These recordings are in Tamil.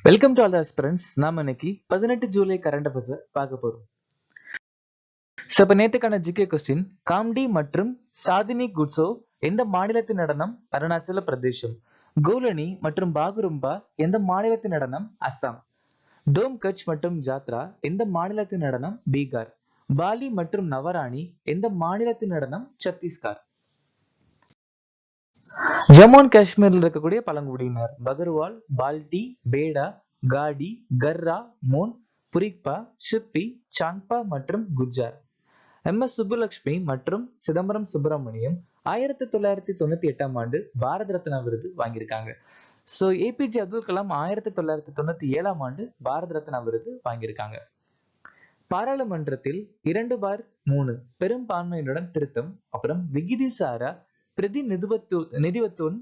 Welcome to all the aspirants. நாம இன்னைக்கு 18 ஜூலை கரண்ட் அஃபேர்ஸ் பார்க்க போறோம். இப்ப நேத்துக்கான ஜிகே கொஸ்டின், காம்டி மற்றும் சாதினி குட்சோ எந்த மாநிலத்தின் நடனம்? அருணாச்சல பிரதேசம். கோலனி மற்றும் பாகுரும்பா எந்த மாநிலத்தின் நடனம்? அஸ்ஸாம். டோம் கட்ச் மற்றும் ஜாத்ரா எந்த மாநிலத்தின் நடனம்? பீகார். பாலி மற்றும் நவராணி எந்த மாநிலத்தின் நடனம்? சத்தீஸ்கர். ஜம்மு அண்ட் காஷ்மீர்ல இருக்கக்கூடிய பழங்குடியினர் பகர்வால், பால்டி, பேடா, காடி, கர்ரா, மோன், புரிக்பா, ஷிப்பி, சாங்பா மற்றும் குஜார். எஸ் சுப்புலட்சுமி மற்றும் சிதம்பரம் சுப்பிரமணியம் 1998 பாரத ரத்னா விருது வாங்கியிருக்காங்க. சோ ஏபிஜே அப்துல் கலாம் 1997 பாரத ரத்னா விருது வாங்கியிருக்காங்க. பாராளுமன்றத்தில் 2/3 பெரும்பான்மையுடன் திருத்தம், அப்புறம் விகிதிசாரா நிதிவத்துவத்தின்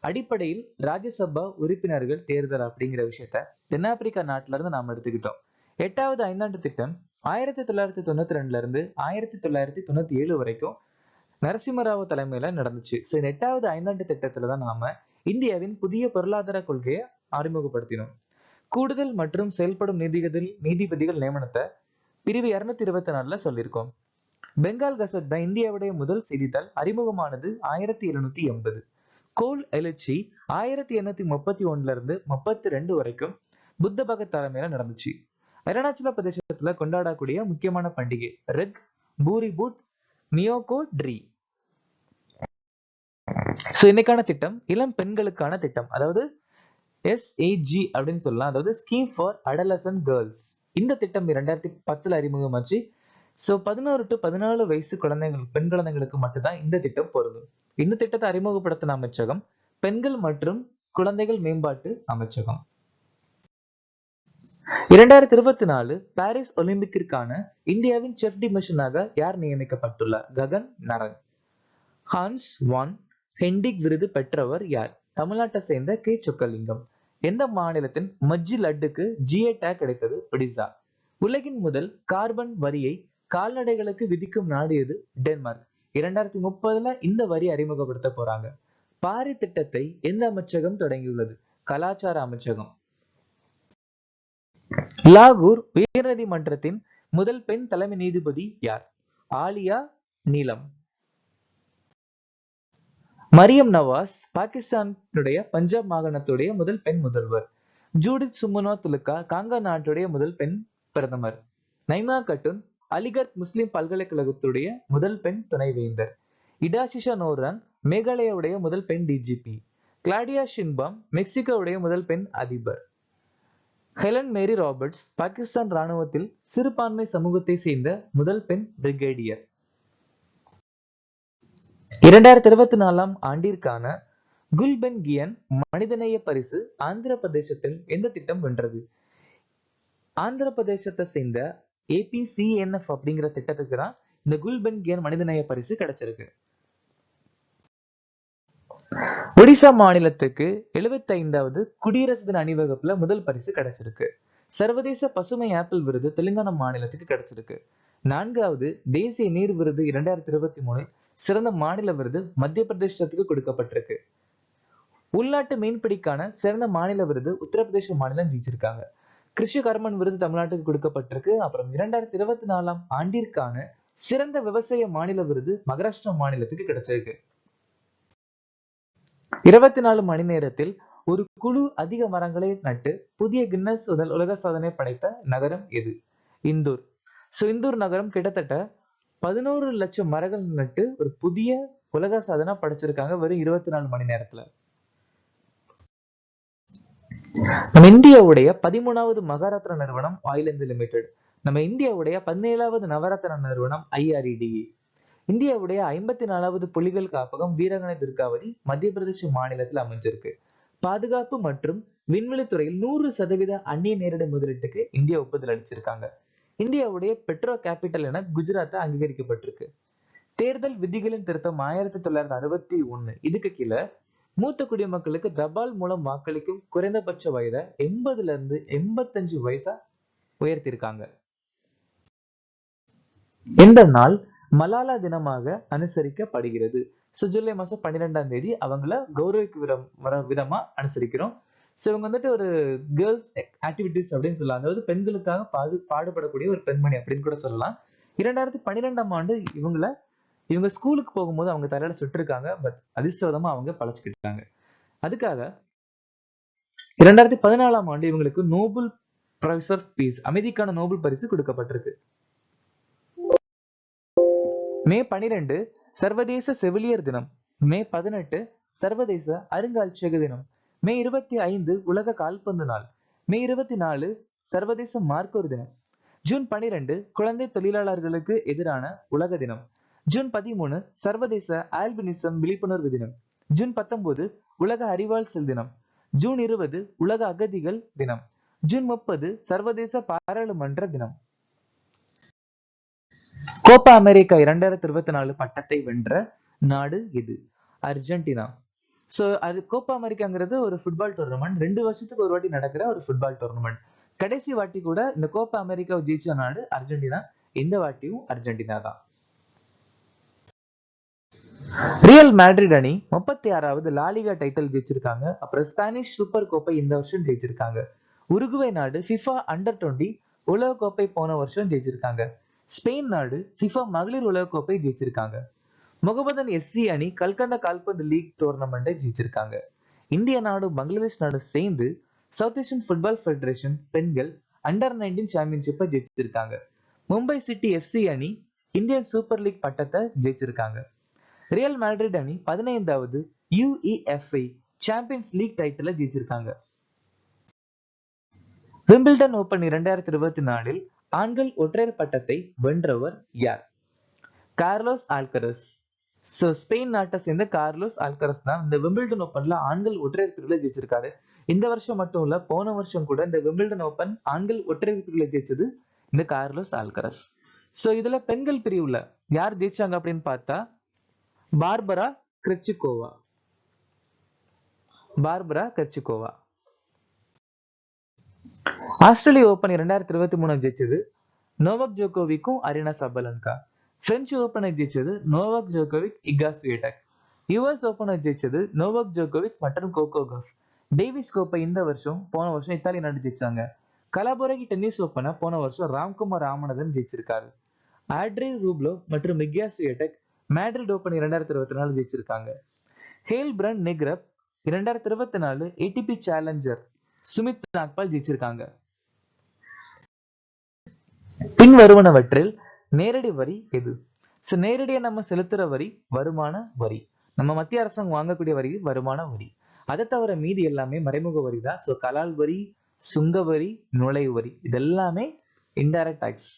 அடிப்படையில் ராஜ்யசபா உறுப்பினர்கள் தேர்தல் அப்படிங்கிற விஷயத்த தென்னாப்பிரிக்கா நாட்டில இருந்து நாம எடுத்துக்கிட்டோம். 8வது ஐந்தாண்டு திட்டம் 1992 இருந்து 1997 வரைக்கும் நரசிம்மராவ் தலைமையில நடந்துச்சு. சோ 8வது ஐந்தாண்டு திட்டத்துலதான் நாம இந்தியாவின் புதிய பொருளாதார கொள்கையை அறிமுகப்படுத்தினோம். கூடுதல் மற்றும் செயல்படும் நீதிபதிகள் நியமனத்தை பிரிவு 224 சொல்லியிருக்கோம். பெங்கால் கசட் தான் இந்தியாவுடைய முதல் செய்தித்தாள். அறிமுகமானது 1780. கோல் எழுச்சி 1831 இருந்து 32 வரைக்கும் புத்த பகத் தலைமையில நடந்துச்சு. அருணாச்சல பிரதேசத்துல கொண்டாடக்கூடிய முக்கியமான பண்டிகை ரெக் பூரிபூட் மியோகோ ட்ரீ. சோ இன்னைக்கான திட்டம் இளம் பெண்களுக்கான திட்டம், அதாவது SAG அப்படின்னு சொல்லலாம், அதாவது ஸ்கீம் ஃபார் அடலசன்ட் கேர்ள்ஸ். இந்த திட்டம் 2010 அறிமுகமாச்சு. சோ 11 to 14 வயசு பெண் குழந்தைங்களுக்கு மட்டும்தான் இந்த திட்டம் பொருந்தும். இந்த திட்டத்தை அறிமுகப்படுத்தின அமைச்சகம் பெண்கள் மற்றும் குழந்தைகள் மேம்பாட்டு அமைச்சகம். 2024 பாரிஸ் ஒலிம்பிக்கிற்கான இந்தியாவின் செஃப் டி மிஷனாக யார் நியமிக்கப்பட்டுள்ளார்? ககன் நரங். ஹான்ஸ் வான் ஹெண்டிக் விருது பெற்றவர் யார்? தமிழ்நாட்டை சேர்ந்த கே சொக்கலிங்கம். எந்த மாநிலத்தின் மஜ்ஜி லட்டுக்கு GI டேக் கிடைத்தது? ஒடிசா. உலகின் முதல் கார்பன் வரியை கால்நடைகளுக்கு விதிக்கும் நாடு எது? டென்மார்க். 2030 இந்த வரி அறிமுகப்படுத்த போறாங்க. பாரி திட்டத்தை எந்த அமைச்சகம் தொடங்கியுள்ளது? கலாச்சார அமைச்சகம். லாகூர் உயர்நீதிமன்றத்தின் முதல் பெண் தலைமை நீதிபதி யார்? ஆலியா நீலம். மரியம் நவாஸ் பாகிஸ்தானுடைய பஞ்சாப் மாகாணத்துடைய முதல் பெண் முதல்வர். ஜூடித் சுமுனா துலுக்கா காங்கா நாட்டுடைய முதல் பெண் பிரதமர். நைமா கட்டுன் அலிகர் முஸ்லிம் பல்கலைக்கழகத்துடைய முதல் பெண் துணைவேந்தர். இடாஷிஷா நோரான் மேகாலயாவுடைய முதல் பெண் DGP. கிளாடியா ஷின்பாம் மெக்சிகோவுடைய முதல் பெண் அதிபர். ஹெலன் மேரி ராபர்ட்ஸ் பாகிஸ்தான் ராணுவத்தில் சிறுபான்மை சமூகத்தை சேர்ந்த முதல் பெண் பிரிகேடியர். 2024 ஆண்டிற்கான குல்பென்கியன் மனிதநேய பரிசு ஆந்திர பிரதேசத்தில் எந்த திட்டம் வென்றது? ஆந்திர பிரதேசத்தை சேர்ந்த APCNF அப்படிங்கிற திட்டத்துக்கு தான் இந்த குல்பென்கியன் மனிதநேய பரிசு கிடைச்சிருக்கு. ஒடிசா மாநிலத்துக்கு 75வது குடியரசு தின அணிவகுப்புல முதல் பரிசு கிடைச்சிருக்கு. சர்வதேச பசுமை ஆப்பிள் விருது தெலுங்கானா மாநிலத்துக்கு கிடைச்சிருக்கு. 4வது தேசிய நீர் விருது 2023 சிறந்த மாநில விருது மத்திய பிரதேசத்துக்கு கொடுக்கப்பட்டிருக்கு. உள்நாட்டு மீன்பிடிக்கான சிறந்த மாநில விருது உத்தரப்பிரதேச மாநிலம் ஜெயிச்சிருக்காங்க. கிருஷி கர்மன் விருது தமிழ்நாட்டுக்கு கொடுக்கப்பட்டிருக்கு. அப்புறம் 2024 ஆண்டிற்கான சிறந்த விவசாய மாநில விருது மகாராஷ்டிரா மாநிலத்துக்கு கிடைச்சிருக்கு. 24 மணி நேரத்தில் ஒரு குழு அதிக மரங்களை நட்டு புதிய கின்னஸ் உலக சாதனை படைத்த நகரம் எது? இந்தூர். சோ இந்தூர் நகரம் கிட்டத்தட்ட 11 லட்சம் மரங்கள் நட்டு ஒரு புதிய உலக சாதனை படைச்சிருக்காங்க வெறும் 24 மணி நேரத்துல. நம்ம இந்தியாவுடைய 13வது மகாரத்னா நிறுவனம் ஆயில் இந்தியா லிமிடெட். நம்ம இந்தியாவுடைய 17வது நவரத்ன நிறுவனம் IREDA. இந்தியாவுடைய 54வது புலிகள் காப்பகம் வீரகணை துர்காவதி மத்திய பிரதேச மாநிலத்தில் அமைஞ்சிருக்கு. பாதுகாப்பு மற்றும் விண்வெளி துறையில் 100% அந்நிய நேரடி முதலீட்டுக்கு இந்தியா ஒப்புதல் அளிச்சிருக்காங்க. இந்தியாவுடைய பெட்ரோ கேபிட்டல் என குஜராத் அங்கீகரிக்கப்பட்டிருக்கு. தேர்தல் விதிகளின் திருத்தம் 1961. இதுக்கு கீழே மூத்த குடிமக்களுக்கு தபால் மூலம் வாக்களிக்கும் குறைந்தபட்ச வயதை 80ல இருந்து 85 வயசா உயர்த்திருக்காங்க. இந்த நாள் மலாலா தினமாக அனுசரிக்கப்படுகிறது. ஜூலை மாசம் 12ஆம் தேதி அவங்கள கௌரவிக்கும் விதமா அனுசரிக்கிறோம். ஸோ இவங்க வந்துட்டு ஒரு கேர்ள்ஸ் ஆக்டிவிட்டிஸ் அப்படின்னு சொல்லலாம், அதாவது பெண்களுக்காக பாடுபடக்கூடிய ஒரு பெண்மணி அப்படின்னு கூட சொல்லலாம். 2012ஆம் ஆண்டு இவங்க ஸ்கூலுக்கு போகும்போது அவங்க தலையில சுட்டிருக்காங்க. பட் அதிர்ஷ்டவசமா அவங்க பழச்சுக்கிட்டாங்க. அதுக்காக 2014ஆம் ஆண்டு இவங்களுக்கு நோபல் பிரைஸ் ஆஃப் பீஸ், அமைதிக்கான நோபல் பரிசு கொடுக்கப்பட்டிருக்கு. மே 12 சர்வதேச செவிலியர் தினம். மே 18 சர்வதேச அருங்காட்சியக தினம். மே 25 உலக கால்பந்து நாள். மே 24 சர்வதேச மார்க்கர் தினம். ஜூன் 12 குழந்தை தொழிலாளர்களுக்கு எதிரான உலக தினம். ஜூன் 13 சர்வதேச ஆல்பினிசம் விழிப்புணர்வு தினம். ஜூன் 19 உலக அறிவால் செல் தினம். ஜூன் 20 உலக அகதிகள் தினம். ஜூன் 30 சர்வதேச பாராளுமன்ற தினம். கோப்பா அமெரிக்கா 2024 பட்டத்தை வென்ற நாடு எது? அர்ஜென்டினா. சோ அது கோப்பா அமெரிக்காங்கிறது ஒரு ஃபுட்பால் டோர்னமெண்ட், 2 வருஷத்துக்கு ஒரு வாட்டி நடக்கிற ஒரு ஃபுட்பால் டோர்னமெண்ட். கடைசி வாட்டி கூட இந்த கோப்பா அமெரிக்காவை ஜெயிச்ச நாடு அர்ஜென்டினா. இந்த வாட்டியும் அர்ஜென்டினா தான். ரியல் மேட்ரிட் அணி 36வது லாலிகா டைட்டில் ஜெயிச்சிருக்காங்க. அப்புறம் ஸ்பானிஷ் சூப்பர் கோப்பை இந்த வருஷம் ஜெயிச்சிருக்காங்க. உருகுவே நாடு ஃபிஃபா அண்டர் 20 உலக கோப்பை போன வருஷம் ஜெயிச்சிருக்காங்க. ஸ்பெயின் நாடு ஃபிஃபா மகளிர் உலக கோப்பை ஜெயிச்சிருக்காங்க. முகமதன் எஸ்சி அணி கல்கத்தா கால்பந்து லீக் டோர்னமெண்ட்டை ஜெயிச்சிருக்காங்க. இந்திய நாடு பங்களாதேஷ் நாடு சேர்ந்து சவுத் ஏசியன் ஃபுட்பால் ஃபெடரேஷன் பெண்கள் அண்டர் 19 சாம்பியன்ஷிப்பை ஜெயிச்சிருக்காங்க. மும்பை சிட்டி எஃப்சி அணி இந்தியன் சூப்பர் லீக் பட்டத்தை ஜெயிச்சிருக்காங்க. ரியல் மேட்ரிட் அணி 15வது யுஇஎஃப்ஐ சாம்பியன்ஸ் லீக் டைட்டிலை ஜெயிச்சிருக்காங்க. விம்பிள்டன் ஓபன் 2024 ஆண்கள் ஒற்றையர் பட்டத்தை வென்றவர் யார்? கார்லோஸ் ஆல்கரஸ். சோ ஸ்பெயின் நாட்டை சேர்ந்த கார்லோஸ் ஆல்கரஸ் தான் இந்த விம்பிள்டன் ஓபன்ல ஆண்கள் ஒற்றையர் பிரிவுல ஜெயிச்சிருக்காரு. இந்த வருஷம் மட்டும் இல்ல, போன வருஷம் கூட இந்த விம்பிள்டன் ஓபன் ஆண்கள் ஒற்றையர் பிரிவுல ஜெயிச்சது இந்த கார்லோஸ் ஆல்கரஸ். சோ இதுல பெண்கள் பிரிவுல யார் ஜெயிச்சாங்க அப்படின்னு பார்த்தா பார்பரா கிரெச்சிகோவா. ஆஸ்திரேலிய ஓபன் 2023 ஜெயிச்சது நோவாக் ஜோகோவிக்கும் அரினா சபலன்கா. பிரெஞ்சு ஓபனை ஜெயிச்சது நோவாக் ஜோகோவிக், இகா ஸ்வியடெக். யுஎஸ் ஓபனை ஜெயிச்சது நோவாக் ஜோகோவிக் மற்றும் கோகோ கஃப். டேவிஸ் கோப்பை இந்த வருஷம், போன வருஷம் இத்தாலி நாடு ஜெயிச்சாங்க. கலாபுரகி டென்னிஸ் ஓபனை போன வருஷம் ராம்குமார் ராமநாதன் ஜெயிச்சிருக்காரு. ஆட்ரி ரூப்லோ மற்றும் இகா ஸ்வியடெக் மேட்ரிட் ஓபன் 2024 ஜெயிச்சிருக்காங்க. Heilbronn Neckarcup 2024 ATP Challenger Sumit Nagal ஜெயிச்சிருக்காங்க. பின் வருவனவற்றில் நேரடி வரி எது? நேரடியா நம்ம செலுத்துற வரி வருமான வரி. நம்ம மத்திய அரசாங்கம் வாங்கக்கூடிய வரி வருமான வரி. அதை தவிர மீதி எல்லாமே மறைமுக வரி தான். சோ கலால் வரி, சுங்க வரி, நுழைவு வரி, இதெல்லாமே இன்டைரக்ட் டாக்ஸ்.